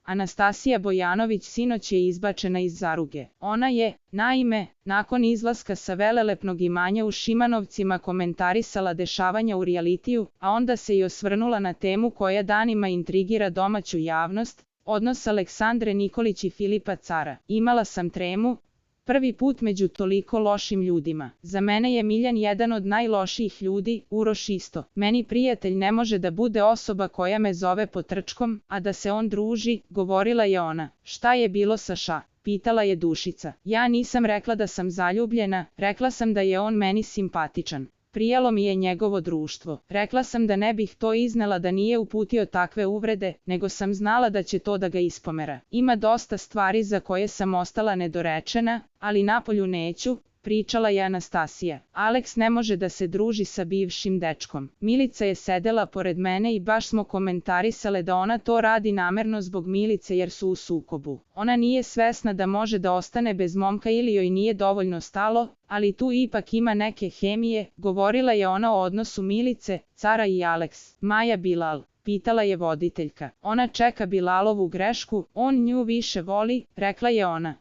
Anastasija Bojanović sinoć je izbačena iz Zaruge. Ona je, naime, nakon izlaska sa velelepnog imanja u Šimanovcima komentarisala dešavanja u rijalitiju, a onda se i osvrnula na temu koja danima intrigira domaću javnost, odnos Aleksandre Nikolić i Filipa Cara. Imala sam tremu, prvi put među toliko lošim ljudima. Za mene je Miljan jedan od najlošijih ljudi, Uroš isto. Meni prijatelj ne može da bude osoba koja me zove potrčkom, a da se on druži, govorila je ona. Šta je bilo sa Ša? Pitala je Dušica. Ja nisam rekla da sam zaljubljena, rekla sam da je on meni simpatičan. Prijalo mi je njegovo društvo. Rekla sam da ne bih to iznela da nije uputio takve uvrede, nego sam znala da će to da ga ispomera. Ima dosta stvari za koje sam ostala nedorečena, ali napolju neću, pričala je Anastasija. Aleks ne može da se druži sa bivšim dečkom. Milica je sedela pored mene i baš smo komentarisale da ona to radi namerno zbog Milice jer su u sukobu. Ona nije svesna da može da ostane bez momka ili joj nije dovoljno stalo, ali tu ipak ima neke hemije, govorila je ona o odnosu Milice, Cara i Aleks. Maja Bilal, pitala je voditeljka. Ona čeka Bilalovu grešku, on nju više voli, rekla je ona.